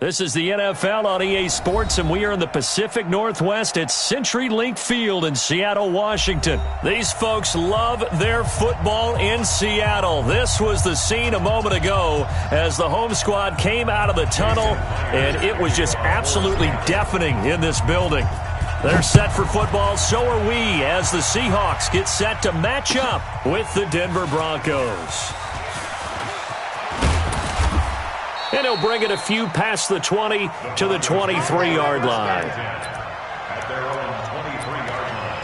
This is the NFL on EA Sports, and we are in the Pacific Northwest at CenturyLink Field in Seattle, Washington. These folks love their football in Seattle. This was the scene a moment ago as the home squad came out of the tunnel, and it was just absolutely deafening in this building. They're set for football, so are we, as the Seahawks get set to match up with the Denver Broncos. And he'll bring it a few past the 20 to the 23-yard line. At their own 23-yard line.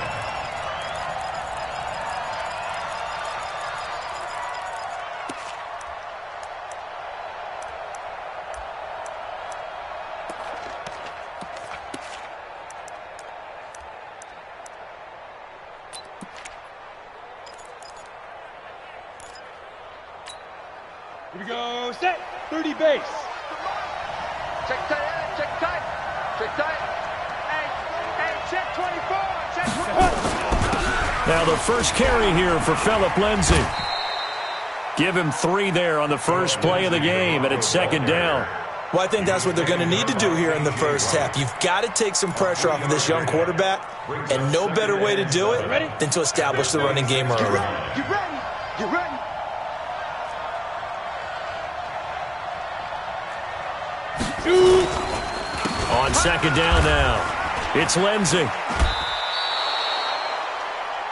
Here we go, set, 30 base. Check tight, check tight, check tight. Hey, check 24, check 24. Now the first carry here for Phillip Lindsay. Give him 3 there on the first play of the game, and it's second down. Well, I think that's what they're going to need to do here in the first half. You've got to take some pressure off of this young quarterback, and no better way to do it than to establish the running game early. You ready? You ready? On second down now, it's Lindsay.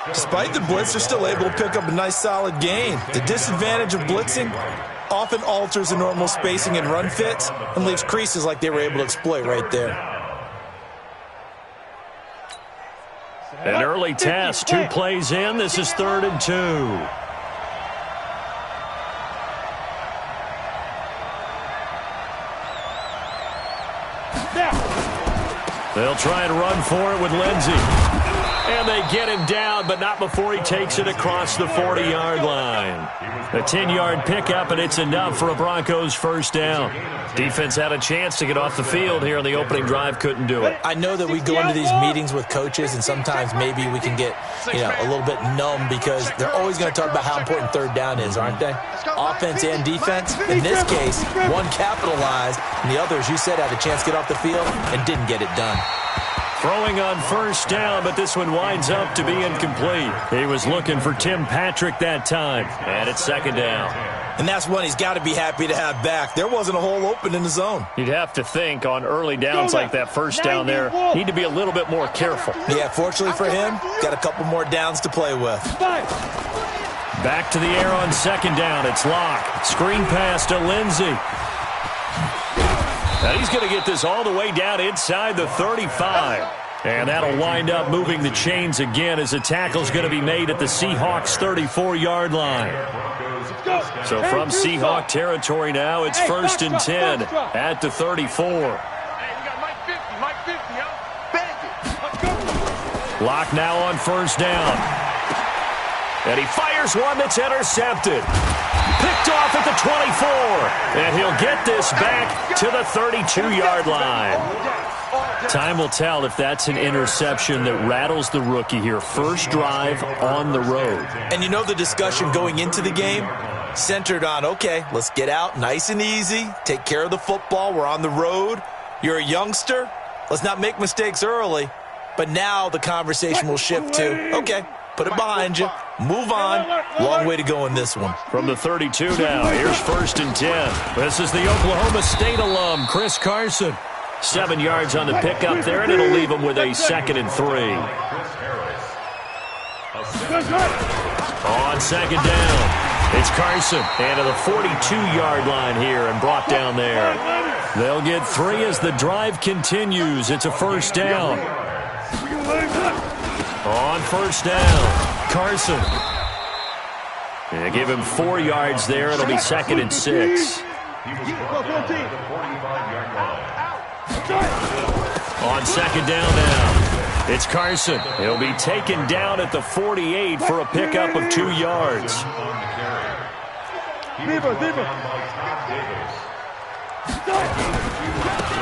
Despite the blitz, they're still able to pick up a nice solid gain. The disadvantage of blitzing often alters the normal spacing and run fits and leaves creases like they were able to exploit right there. An early test, 2 plays in. This is 3rd and 2. They'll try and run for it with Lindsay. And they get him down, but not before he takes it across the 40-yard line. A 10-yard pickup, and it's enough for a Broncos first down. Defense had a chance to get off the field here on the opening drive, couldn't do it. I know that we go into these meetings with coaches, and sometimes maybe we can get, a little bit numb because they're always going to talk about how important third down is, aren't they? Offense and defense. In this case, one capitalized, and the other, as you said, had a chance to get off the field and didn't get it done. Throwing on first down, but this one winds up to be incomplete. He was looking for Tim Patrick that time, and it's second down. And that's one he's got to be happy to have back. There wasn't a hole open in the zone. You'd have to think on early downs like that first down there, need to be a little bit more careful. Yeah, fortunately for him, got a couple more downs to play with. Back to the air on second down. It's Locke. Screen pass to Lindsay. Now he's going to get this all the way down inside the 35. And that'll wind up moving the chains again as the tackle's going to be made at the Seahawks 34-yard line. So from Seahawk territory now, it's 1st and 10 at the 34. Locke now on first down. And he fires one that's intercepted. Picked off at the 24. And he'll get this back to the 32-yard line. Time will tell if that's an interception that rattles the rookie here. First drive on the road. And you know the discussion going into the game centered on, okay, let's get out nice and easy, take care of the football, we're on the road. You're a youngster, let's not make mistakes early. But now the conversation will shift to, okay, put it behind you, move on. Long way to go in this one. From the 32 now, here's 1st and 10. This is the Oklahoma State alum, Chris Carson. 7 yards on the pickup there, and it'll leave him with a 2nd and 3. On second down, it's Carson. And to the 42-yard line here and brought down there. They'll get 3 as the drive continues. It's a first down. On first down, Carson. And give him 4 yards there. It'll be 2nd and 6. On second down now, it's Carson. He'll be taken down at the 48 for a pickup of 2 yards.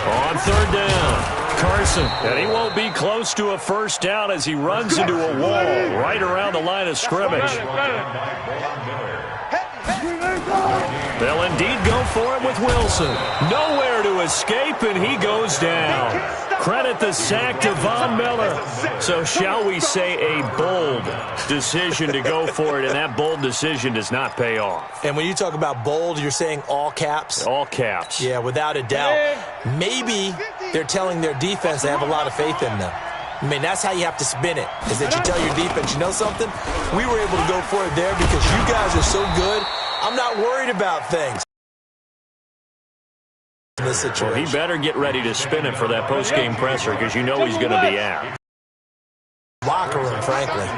On third down, Carson. And he won't be close to a first down as he runs into a wall right around the line of scrimmage. They'll indeed go for it with Wilson. Nowhere to escape, and he goes down. Credit the sack to Von Miller. So shall we say a bold decision to go for it, and that bold decision does not pay off. And when you talk about bold, you're saying all caps? All caps. Yeah, without a doubt. Maybe they're telling their defense they have a lot of faith in them. I mean, that's how you have to spin it, is that you tell your defense, you know something? We were able to go for it there because you guys are so good. I'm not worried about things in this situation. Well, he better get ready to spin it for that post-game presser because you know he's going to be out. Locker room, frankly.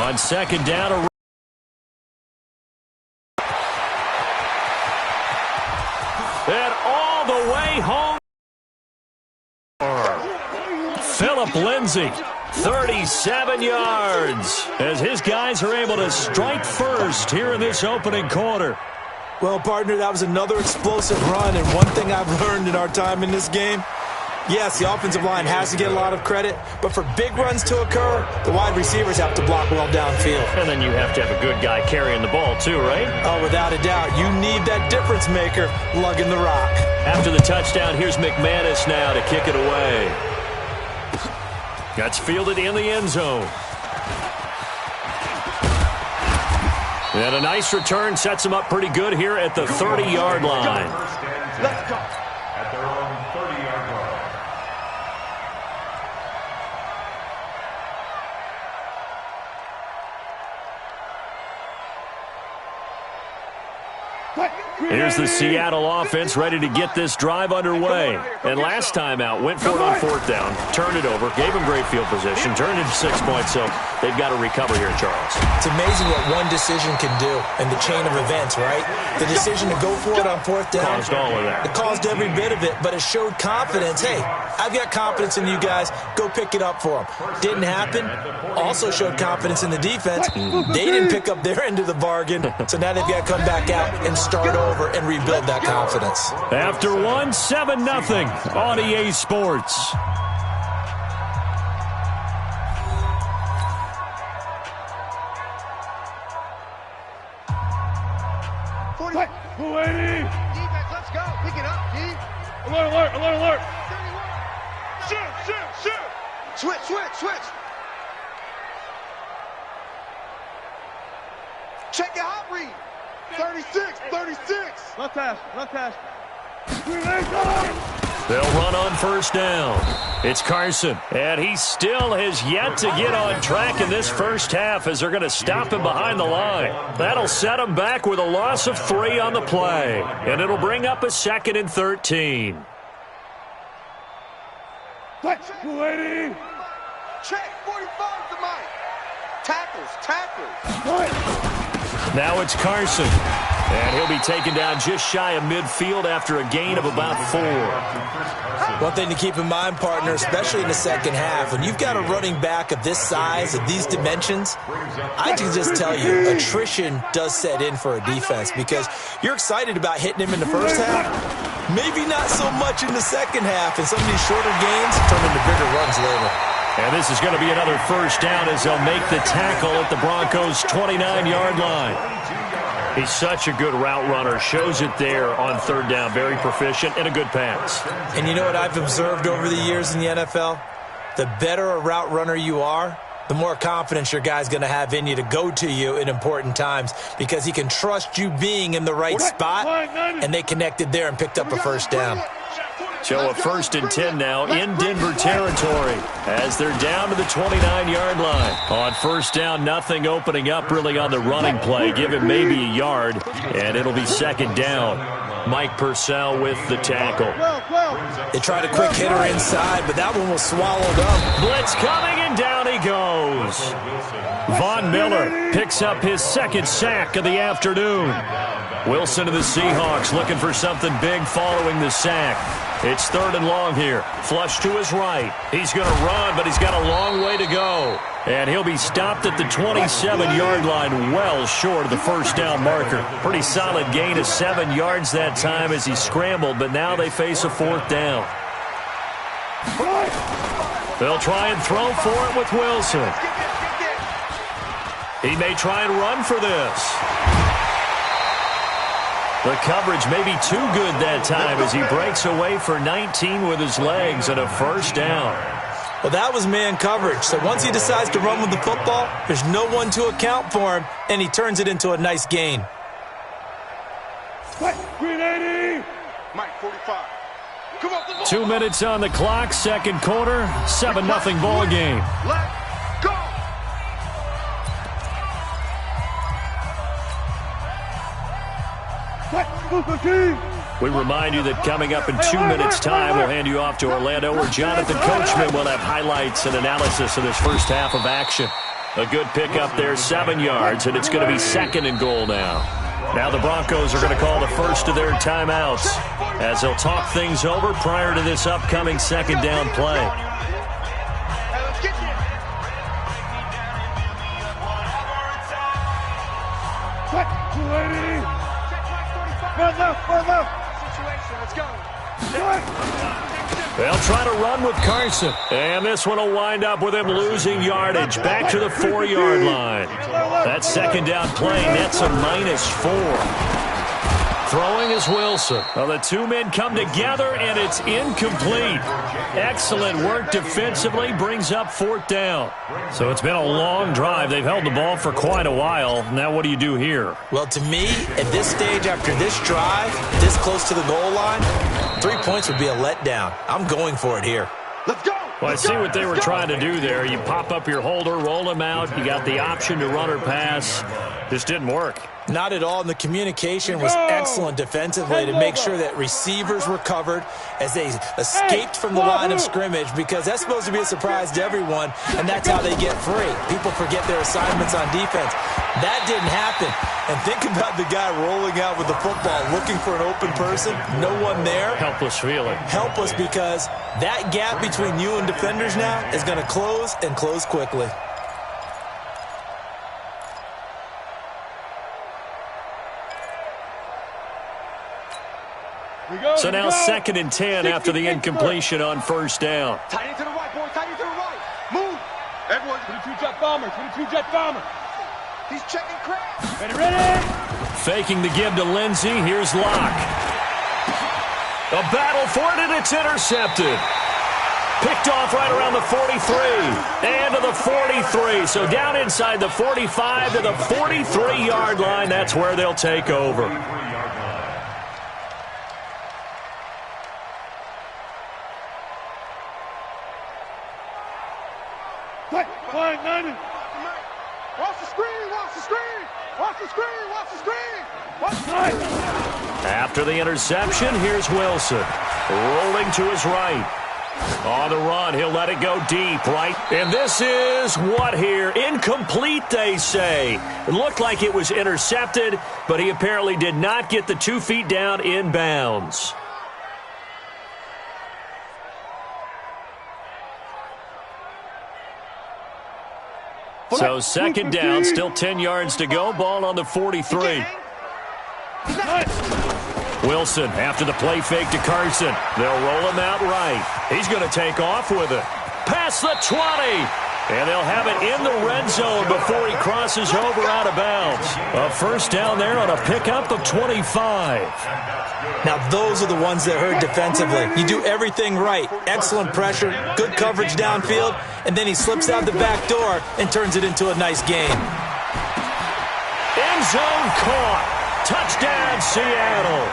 On second down, and all the way home. Phillip Lindsay, 37 yards, as his guys are able to strike first here in this opening quarter. Well, partner, that was another explosive run, and one thing I've learned in our time in this game, yes, the offensive line has to get a lot of credit, but for big runs to occur, the wide receivers have to block well downfield. And then you have to have a good guy carrying the ball too, right? Oh, without a doubt. You need that difference maker lugging the rock. After the touchdown, here's McManus now to kick it away. That's fielded in the end zone. And a nice return sets him up pretty good here at the 30-yard line. Let's go. At their own 30-yard line. Here's the Seattle offense ready to get this drive underway. And last time out, went for it on fourth down, turned it over, gave him great field position, turned it to 6 points, so they've got to recover here, Charles. It's amazing what one decision can do in the chain of events, right? The decision to go for it on fourth down. Caused all of that. It caused every bit of it, but it showed confidence. Hey, I've got confidence in you guys. Go pick it up for them. Didn't happen. Also showed confidence in the defense. They didn't pick up their end of the bargain, so now they've got to come back out and start over and rebuild that confidence. After one, 7-0 on EA Sports. Defense, let's go. Pick it up, D. Alert, alert, alert, alert. 31. Shoot. Switch. Check your hot read. 36. Left hash. They'll run on first down. It's Carson, and he still has yet to get on track in this first half as they're going to stop him behind the line. That'll set him back with a loss of 3 on the play, and it'll bring up a 2nd and 13. Check. 45 to Mike. Tackles. Now it's Carson, and he'll be taken down just shy of midfield after a gain of about 4. One thing to keep in mind, partner, especially in the second half, when you've got a running back of this size, of these dimensions, I can just tell you, attrition does set in for a defense because you're excited about hitting him in the first half, maybe not so much in the second half, and some of these shorter games turn into bigger runs later. And this is going to be another first down as they'll make the tackle at the Broncos' 29-yard line. He's such a good route runner. Shows it there on third down. Very proficient and a good pass. And you know what I've observed over the years in the NFL? The better a route runner you are, the more confidence your guy's going to have in you to go to you in important times because he can trust you being in the right spot, and they connected there and picked up a first down. So a 1st and 10 now in Denver territory as they're down to the 29-yard line. On first down, nothing opening up really on the running play. Give him maybe a yard, and it'll be 2nd down. Mike Purcell with the tackle. They tried a quick hitter inside, but that one was swallowed up. Blitz coming, and down he goes. Von Miller picks up his 2nd sack of the afternoon. Wilson of the Seahawks looking for something big following the sack. It's 3rd and long here. Flush to his right. He's going to run, but he's got a long way to go. And he'll be stopped at the 27-yard line, well short of the first down marker. Pretty solid gain of 7 yards that time as he scrambled, but now they face a 4th down. They'll try and throw for it with Wilson. He may try and run for this. The coverage may be too good that time as he breaks away for 19 with his legs and a first down. Well, that was man coverage. So once he decides to run with the football, there's no one to account for him, and he turns it into a nice gain. Green 80. Mike, 45. Come on. 2 minutes on the clock, second quarter, 7-0 ball game. Let's go. We remind you that coming up in 2 minutes' time, we'll hand you off to Orlando, where Jonathan Coachman will have highlights and analysis of this first half of action. A good pickup there, 7 yards, and it's going to be second and goal now. Now the Broncos are going to call the first of their timeouts as they'll talk things over prior to this upcoming second down play. They'll try to run with Carson. And this one will wind up with him losing yardage back to the 4-yard line. That second down play nets a -4. Throwing is Wilson. Well, the two men come together, and it's incomplete. Excellent work defensively, brings up fourth down. So it's been a long drive. They've held the ball for quite a while. Now what do you do here? Well, to me, at this stage after this drive, this close to the goal line, 3 points would be a letdown. I'm going for it here. Let's go. Well, I see what they were trying to do there. You pop up your holder, roll him out. You got the option to run or pass. This didn't work. Not at all, and the communication was excellent defensively to make sure that receivers were covered as they escaped from the line of scrimmage, because that's supposed to be a surprise to everyone, and that's how they get free. People forget their assignments on defense. That didn't happen. And think about the guy rolling out with the football, looking for an open person, no one there. Helpless feeling. Helpless, because that gap between you and defenders now is going to close, and close quickly. So now 2nd and 10 after the incompletion on first down. Tight end to the right, boy. Tight end to the right. Move. Everyone. 22 jet bomber. 22 jet bomber. He's checking cracks. Ready. Faking the give to Lindsey. Here's Locke. A battle for it, and it's intercepted. Picked off right around the 43. And to the 43. So down inside the 45 to the 43-yard line. That's where they'll take over. Flying 90. Watch the screen. Watch the screen. Watch the screen. Watch the screen. Watch the screen. After the interception, here's Wilson. Rolling to his right. On the run, he'll let it go deep, right? And this is what here? Incomplete, they say. It looked like it was intercepted, but he apparently did not get the 2 feet down in bounds. So second down, still 10 yards to go. Ball on the 43. Wilson after the play fake to Carson. They'll roll him out right. He's going to take off with it. Past the 20. And they'll have it in the red zone before he crosses over out of bounds. A first down there on a pickup of 25. Now, those are the ones that hurt defensively. You do everything right. Excellent pressure, good coverage downfield, and then he slips out the back door and turns it into a nice game. End zone caught. Touchdown, Seattle.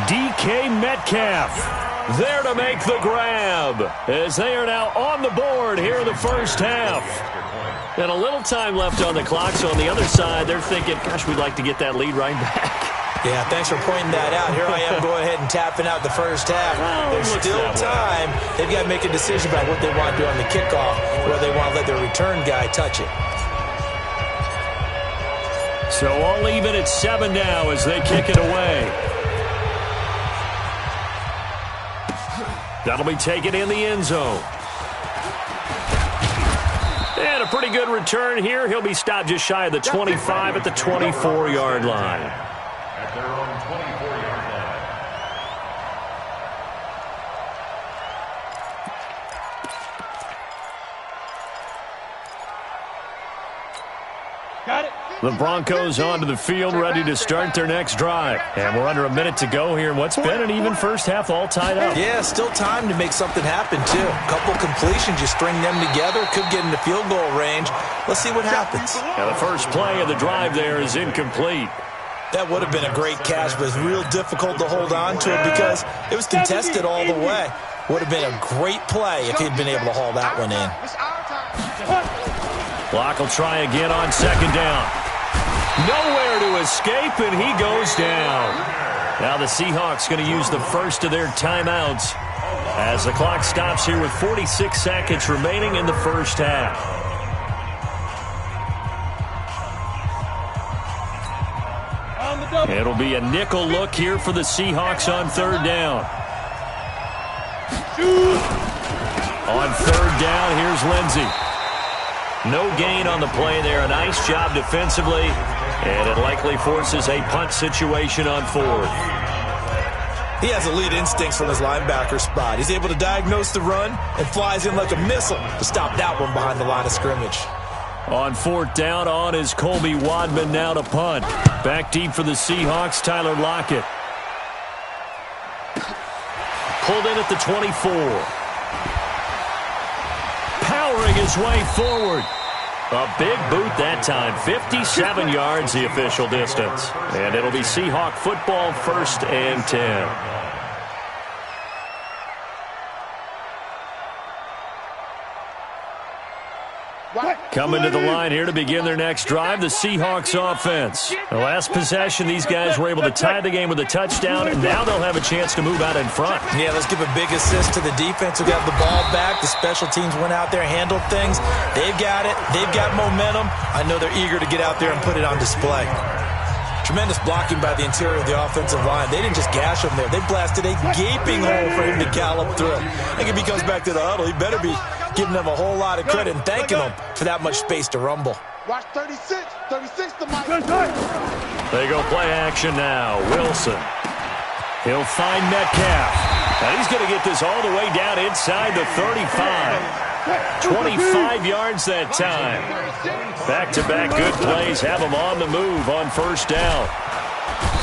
DK Metcalf there to make the grab as they are now on the board here in the first half. And a little time left on the clock, so on the other side, they're thinking, gosh, we'd like to get that lead right back. Yeah, thanks for pointing that out. Here I am going ahead and tapping out the first half. There's still time. They've got to make a decision about what they want to do on the kickoff, whether they want to let their return guy touch it. So all even at 7 now as they kick it away. That'll be taken in the end zone. And a pretty good return here. He'll be stopped just shy of the 25 at the 24-yard line. At their own 24-yard line. The Broncos onto the field, ready to start their next drive. And we're under a minute to go here in what's been an even first half, all tied up. Yeah, still time to make something happen, too. A couple completions, you string them together, could get into field goal range. Let's see what happens. Now the first play of the drive there is incomplete. That would have been a great catch, but it's real difficult to hold on to it because it was contested all the way. Would have been a great play if he'd been able to haul that one in. Block will try again on second down. Nowhere to escape, and he goes down. Now the Seahawks going to use the first of their timeouts as the clock stops here with 46 seconds remaining in the first half. It'll be a nickel look here for the Seahawks on third down. On third down, here's Lindsey. No gain on the play there. A nice job defensively, and it likely forces a punt situation on fourth. He has elite instincts from his linebacker spot. He's able to diagnose the run and flies in like a missile to stop that one behind the line of scrimmage. On fourth down, on is Colby Wadman now to punt. Back deep for the Seahawks, Tyler Lockett. Pulled in at the 24. Powering his way forward. A big boot that time. 57 yards the official distance. And it'll be Seahawk football, 1st and 10. Coming to the line here to begin their next drive, the Seahawks offense. The last possession, these guys were able to tie the game with a touchdown, and now they'll have a chance to move out in front. Yeah, let's give a big assist to the defense who got the ball back. The special teams went out there, handled things. They've got it. They've got momentum. I know they're eager to get out there and put it on display. Tremendous blocking by the interior of the offensive line. They didn't just gash him there. They blasted a gaping hole for him to gallop through. I think if he comes back to the huddle, he better be giving them a whole lot of credit and thanking them for that much space to rumble. Watch 36 to Mike. They go play action now. Wilson. He'll find Metcalf. And he's going to get this all the way down inside the 35. 25 yards that time. Back-to-back good plays have him on the move on first down.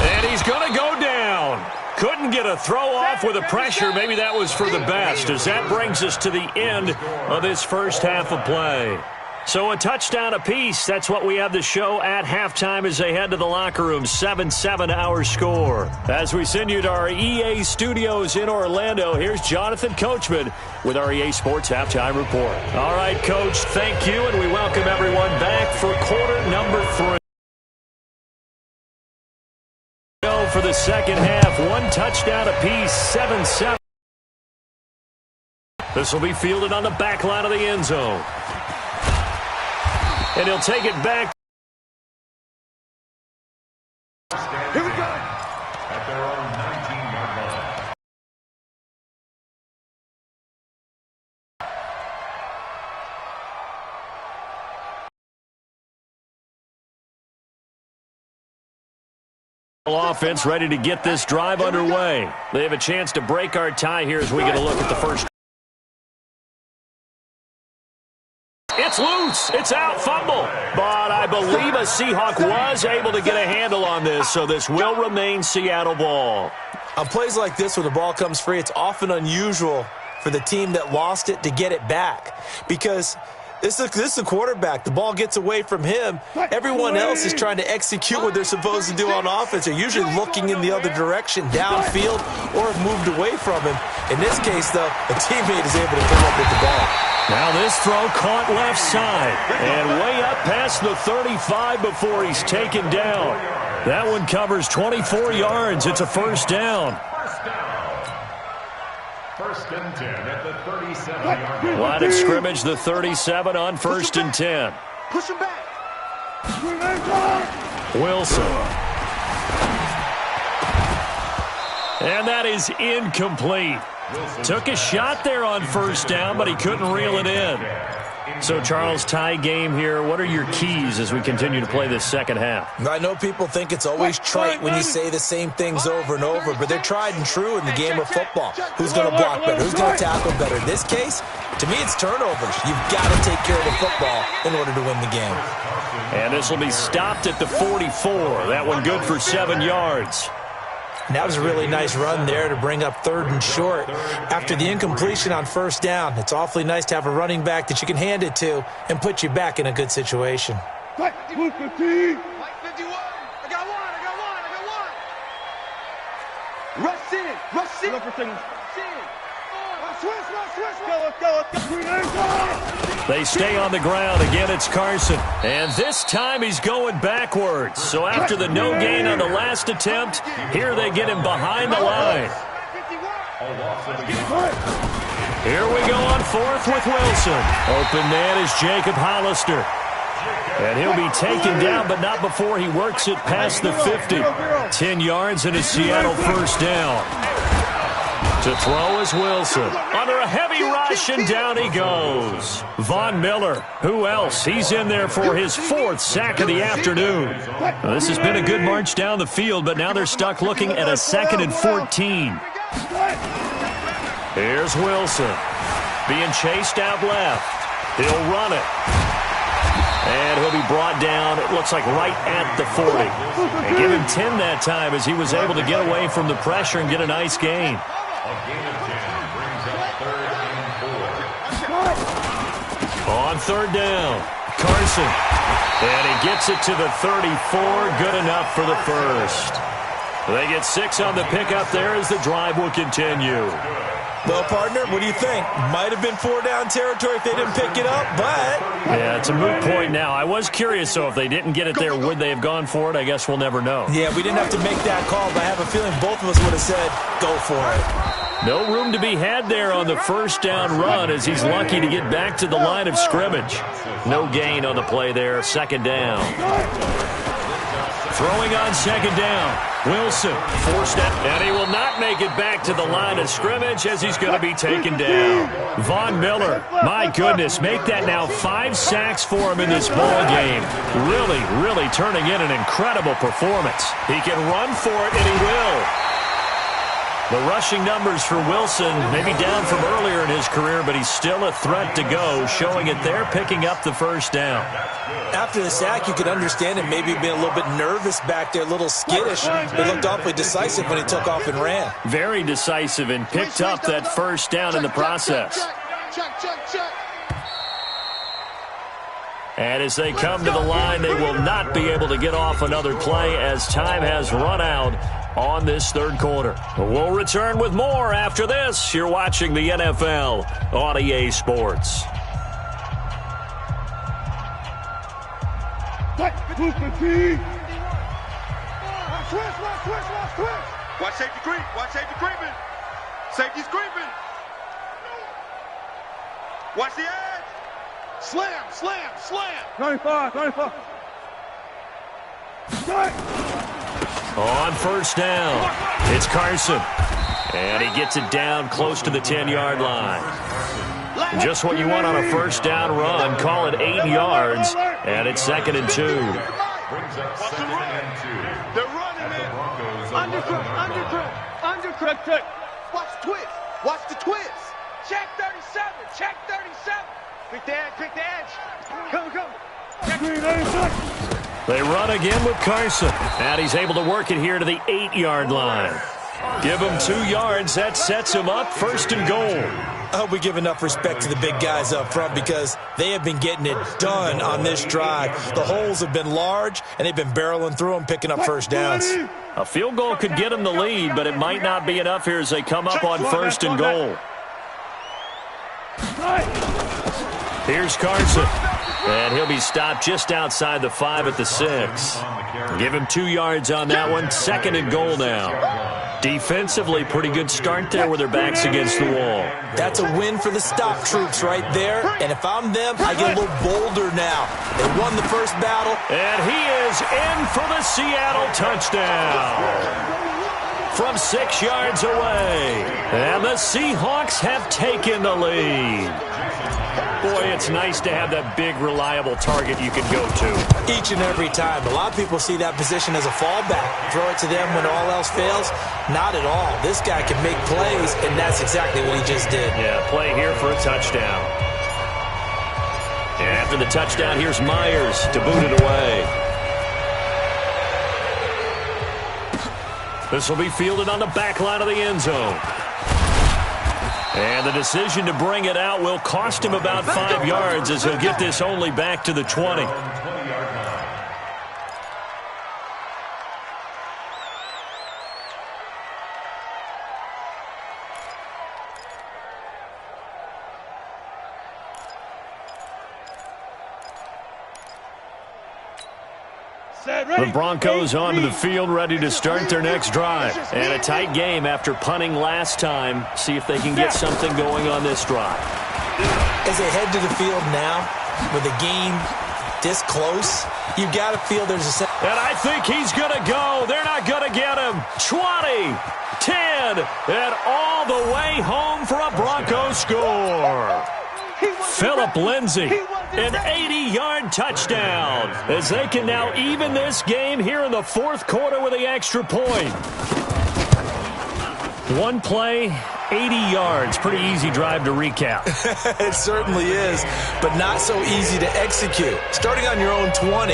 And he's going to go down. Couldn't get a throw off with the pressure. Maybe that was for the best, as that brings us to the end of this first half of play. So a touchdown apiece. That's what we have to show at halftime as they head to the locker room. 7-7 our score. As we send you to our EA studios in Orlando, here's Jonathan Coachman with our EA Sports Halftime Report. All right, Coach, thank you, and we welcome everyone back for quarter number 3. For the second half, one touchdown apiece, 7-7. This will be fielded on the back line of the end zone. And he'll take it back. Here we go. At their own 19-yard line. Offense ready to get this drive underway. They have a chance to break our tie here as we get a look at the first. It's loose. It's out. Fumble. But I believe a Seahawk was able to get a handle on this, so this will remain Seattle ball. On plays like this where the ball comes free, it's often unusual for the team that lost it to get it back because this is a quarterback. The ball gets away from him. Everyone else is trying to execute what they're supposed to do on offense. They're usually looking in the other direction, downfield, or have moved away from him. In this case, though, a teammate is able to come up with the ball. Now this throw caught left side and way up past the 35 before he's taken down. That one covers 24 yards. It's a first down. First and 10 at the 37-yard line. Line of scrimmage, the 37 on 1st and 10. Push him back. Wilson. And that is incomplete. Took a shot there on first down, but he couldn't reel it in. So, Charles, tie game here. What are your keys as we continue to play this second half? I know people think it's always trite when you say the same things over and over, but they're tried and true in the game of football. Who's going to block better? Who's going to tackle better? In this case, to me, it's turnovers. You've got to take care of the football in order to win the game. And this will be stopped at the 44. That one good for 7 yards. And that was a really nice run there to bring up 3rd and short. After the incompletion on 1st down, it's awfully nice to have a running back that you can hand it to and put you back in a good situation. Mike 51. I got one. Rush in. Look for signals. Switch. Go. They stay on the ground. Again, it's Carson. And this time he's going backwards. So after the no gain on the last attempt, here they get him behind the line. Here we go on 4th with Wilson. Open man is Jacob Hollister. And he'll be taken down, but not before he works it past the 50. 10 yards and a Seattle 1st down. To throw is Wilson. Under a heavy rush, and down he goes. Von Miller, who else? He's in there for his 4th sack of the afternoon. Now, this has been a good march down the field, but now they're stuck looking at a 2nd and 14. Here's Wilson. Being chased out left. He'll run it. And he'll be brought down, it looks like right at the 40. And give him 10 that time as he was able to get away from the pressure and get a nice gain. A gain of 10 brings up 3rd and 4. On 3rd down, Carson. And he gets it to the 34, good enough for the 1st. They get 6 on the pickup there as the drive will continue. Well, partner, what do you think? Might have been 4-down territory if they didn't pick it up, but... Yeah, it's a moot point now. I was curious, so if they didn't get it there, would they have gone for it? I guess we'll never know. Yeah, we didn't have to make that call, but I have a feeling both of us would have said, go for it. No room to be had there on the 1st down run as he's lucky to get back to the line of scrimmage. No gain on the play there, 2nd down. Throwing on 2nd down. Wilson forced out, and he will not make it back to the line of scrimmage as he's going to be taken down. Von Miller, my goodness, make that now 5 sacks for him in this ball game. Really turning in an incredible performance. He can run for it, and he will. The rushing numbers for Wilson maybe down from earlier in his career, but he's still a threat to go, showing it there, picking up the 1st down. After the sack, you could understand him maybe being a little bit nervous back there, a little skittish. He looked awfully decisive when he took off and ran. Very decisive and picked up that 1st down in the process. Check. And as they come to the line, they will not be able to get off another play as time has run out on this 3rd quarter. We'll return with more after this. You're watching the NFL on EA Sports. Watch safety creeping. Safety's creeping. Watch the edge. Slam. 95. On 1st down, it's Carson. And he gets it down close to the 10-yard line. Just what you want on a 1st down run. Call it 8 yards, and it's 2nd and 2. Brings up 2nd and 2. They're running it. Undercut. Watch the twist. Check 37. Quick the edge. Come. They run again with Carson. And he's able to work it here to the 8-yard line. Give him 2 yards. That sets him up 1st and goal. I hope we give enough respect to the big guys up front because they have been getting it done on this drive. The holes have been large, and they've been barreling through them, picking up 1st downs. A field goal could get them the lead, but it might not be enough here as they come up on 1st and goal. Here's Carson. And he'll be stopped just outside the 5 at the 6. Give him 2 yards on that one. 2nd and goal now. Defensively, pretty good start there with their backs against the wall. That's a win for the stop troops right there. And if I'm them, I get a little bolder now. They won the 1st battle. And he is in for the Seattle touchdown. From 6 yards away. And the Seahawks have taken the lead. Boy, it's nice to have that big, reliable target you can go to. Each and every time. A lot of people see that position as a fallback. Throw it to them when all else fails. Not at all. This guy can make plays, and that's exactly what he just did. Yeah, play here for a touchdown. And after the touchdown, here's Myers to boot it away. This will be fielded on the back line of the end zone. And the decision to bring it out will cost him about 5 yards as he'll get this only back to the 20. The Broncos onto the field, ready to start their next drive. And a tight game after punting last time. See if they can get something going on this drive. As they head to the field now, with the game this close, you got to feel there's a... And I think he's going to go. They're not going to get him. 20, 10, and all the way home for a Broncos score. Phillip Lindsay, an 80-yard touchdown, as they can now even this game here in the fourth quarter with the extra point. One play, 80 yards. Pretty easy drive to recap. It certainly is, but not so easy to execute. Starting on your own 20,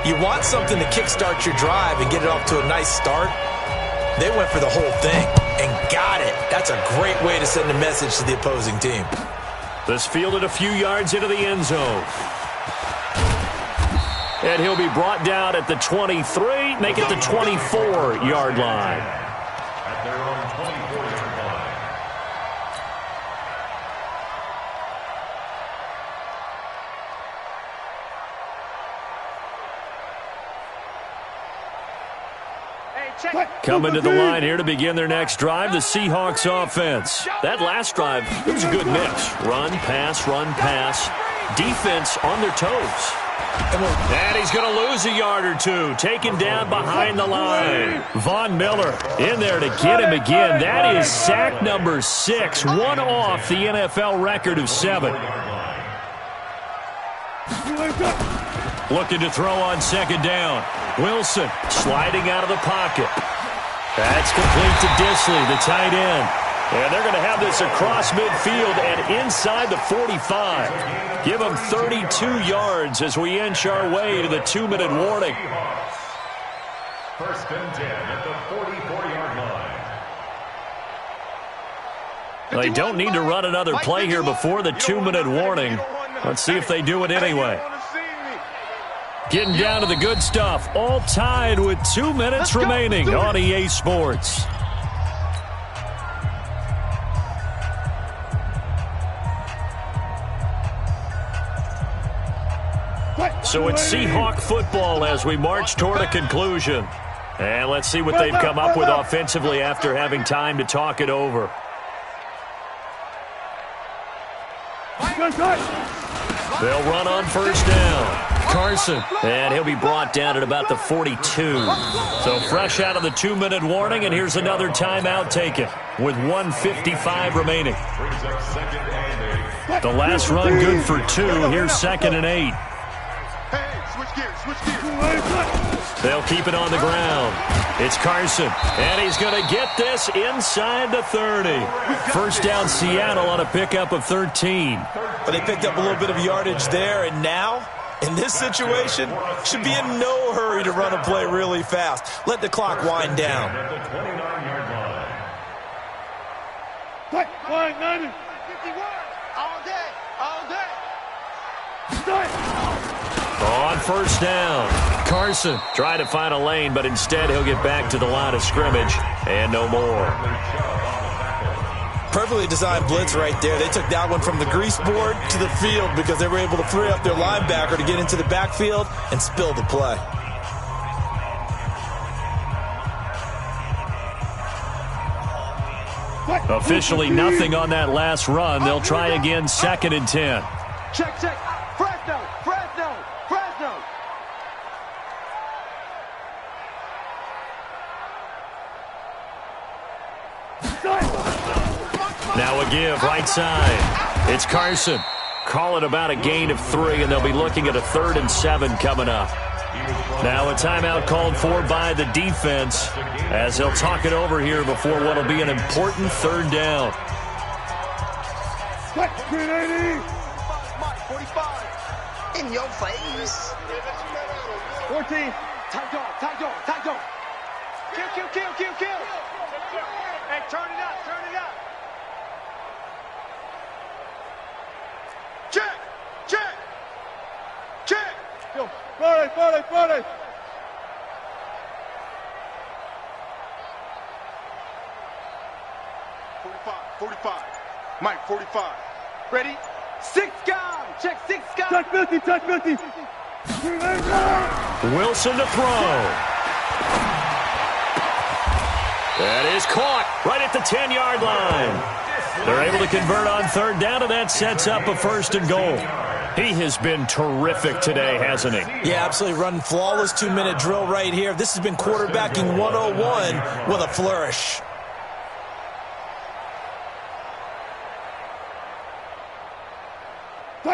you want something to kickstart your drive and get it off to a nice start. They went for the whole thing and got it. That's a great way to send a message to the opposing team. This fielded a few yards into the end zone. And he'll be brought down at the 23, make it the 24-yard line. At their own 24-yard line. Coming to the line here to begin their next drive, the Seahawks offense. That last drive, it was a good mix. Run, pass, defense on their toes. And he's going to lose a yard or two, taken down behind the line. Von Miller in there to get him again. That is sack number 6, one off the NFL record of 7. Looking to throw on second down. Wilson sliding out of the pocket. That's complete to Disley, the tight end. And they're going to have this across midfield and inside the 45. Give them 32 yards as we inch our way to the 2-minute warning. First and 10 at the 44-yard line. They don't need to run another play here before the 2-minute warning. Let's see if they do it anyway. Getting down to the good stuff. All tied with 2 minutes remaining on EA Sports. So it's Seahawk football as we march toward a conclusion. And let's see what they've come up with offensively after having time to talk it over. They'll run on first down. Carson, and he'll be brought down at about the 42. So fresh out of the 2-minute warning, and here's another timeout taken with 1:55 remaining. The last run good for 2. Here's 2nd and 8. They'll keep it on the ground. It's Carson, and he's going to get this inside the 30. First down Seattle on a pickup of 13. But they picked up a little bit of yardage there, and now, in this situation, should be in no hurry to run a play really fast. Let the clock wind down. On first down, Carson trying to find a lane, but instead he'll get back to the line of scrimmage and no more. Perfectly designed blitz right there. They took that one from the grease board to the field because they were able to free up their linebacker to get into the backfield and spill the play. Officially nothing on that last run. They'll try again, 2nd and 10. Check. Fresno. Now a give, right side. It's Carson. Call it about a gain of 3, and they'll be looking at a 3rd and 7 coming up. Now a timeout called for by the defense as they'll talk it over here before what will be an important 3rd down. In your face. 14. Tight dog, tight dog, tight dog. Kill, kill, kill, kill, kill. Hey, turn it up, turn it up. Check, check, check. Yo, Friday, Friday, Friday. Mike, 45. Ready? 6 guy. Check 6 guy. Touch 50, touch 50. Wilson to throw. That is caught right at the 10-yard line. They're able to convert on third down, and that sets up a 1st and goal. He has been terrific today, hasn't he? Yeah, absolutely running flawless 2-minute drill right here. This has been quarterbacking 101 with a flourish.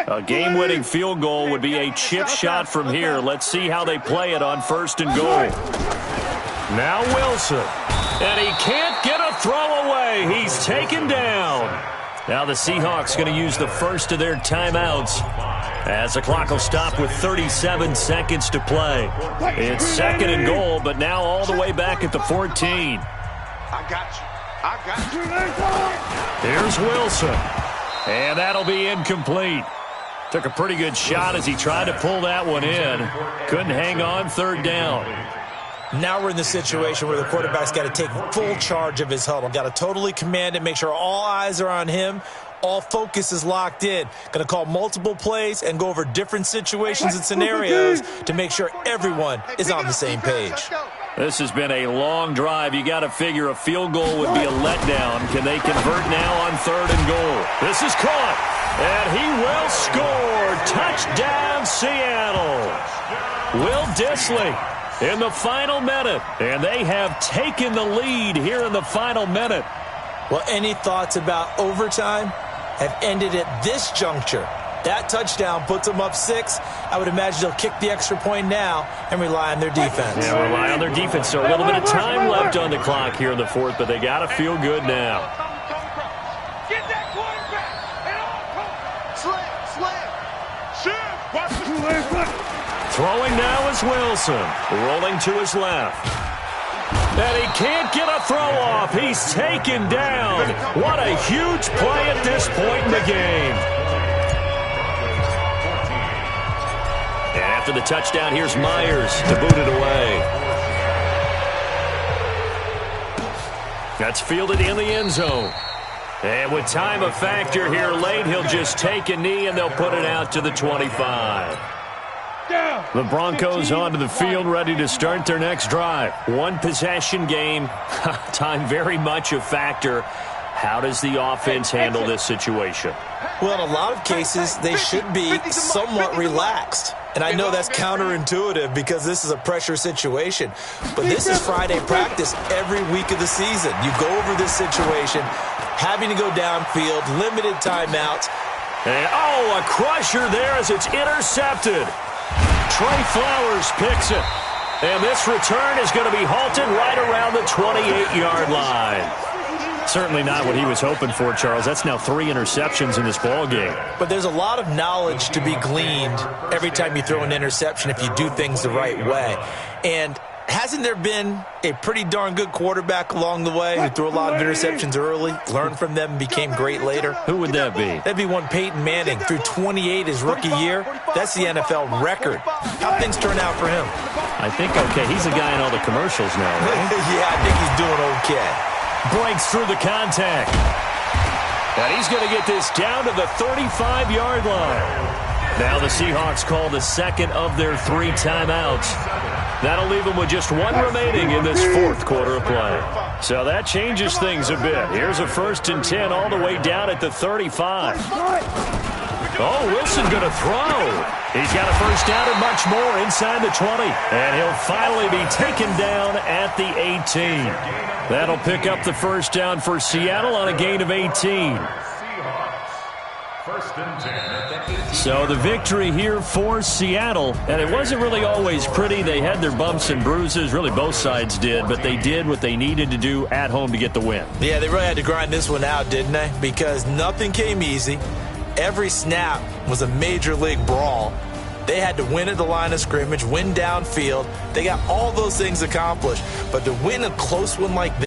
A game-winning field goal would be a chip shot from here. Let's see how they play it on 1st and goal. Now Wilson. And he can't get a throw away. He's taken down. Now the Seahawks going to use the first of their timeouts as the clock will stop with 37 seconds to play. It's 2nd and goal, but now all the way back at the 14. I got you. I got you. Here's Wilson. And that'll be incomplete. Took a pretty good shot as he tried to pull that one in. Couldn't hang on 3rd down. Now we're in the situation where the quarterback's got to take full charge of his huddle. Got to totally command it, make sure all eyes are on him. All focus is locked in. Going to call multiple plays and go over different situations and scenarios to make sure everyone is on the same page. This has been a long drive. You got to figure a field goal would be a letdown. Can they convert now on 3rd and goal? This is caught, and he will score. Touchdown, Seattle. Will Dissly in the final minute, and they have taken the lead here in the final minute. Well, any thoughts about overtime have ended at this juncture. That touchdown puts them up 6. I would imagine they'll kick the extra point now and rely on their defense. Yeah, rely on their defense. So a little bit of time left on the clock here in the 4th, but they got to feel good now. Get that quarterback. And slam. Shift. Watch the Throwing now is Wilson. Rolling to his left. And he can't get a throw off. He's taken down. What a huge play at this point in the game. And after the touchdown, here's Myers to boot it away. That's fielded in the end zone. And with time a factor here late, he'll just take a knee and they'll put it out to the 25. The Broncos onto the field, ready to start their next drive. 1-possession game. Time very much a factor. How does the offense handle this situation? Well, in a lot of cases, they should be somewhat relaxed. And I know that's counterintuitive because this is a pressure situation. But this is Friday practice every week of the season. You go over this situation, having to go downfield, limited timeouts. And, a crusher there as it's intercepted. Trey Flowers picks it. And this return is going to be halted right around the 28-yard line. Certainly not what he was hoping for, Charles. That's now 3 interceptions in this ball game. But there's a lot of knowledge to be gleaned every time you throw an interception if you do things the right way. And hasn't there been a pretty darn good quarterback along the way who threw a lot of interceptions early, learned from them, and became great later? Who would that be? That'd be one Peyton Manning. Threw 28 his rookie year. That's the NFL record. How'd things turn out for him? I think okay. He's the guy in all the commercials now, right? Yeah, I think he's doing okay. Breaks through the contact. And he's going to get this down to the 35-yard line. Now the Seahawks call the 2nd of their 3 timeouts. That'll leave them with just 1 remaining in this 4th quarter of play. So that changes things a bit. Here's a 1st and 10 all the way down at the 35. Wilson going to throw. He's got a 1st down and much more inside the 20. And he'll finally be taken down at the 18. That'll pick up the 1st down for Seattle on a gain of 18. So the victory here for Seattle, and it wasn't really always pretty. They had their bumps and bruises, really both sides did, but they did what they needed to do at home to get the win. Yeah, they really had to grind this one out, didn't they? Because nothing came easy. Every snap was a major league brawl. They had to win at the line of scrimmage, win downfield. They got all those things accomplished. But to win a close one like this,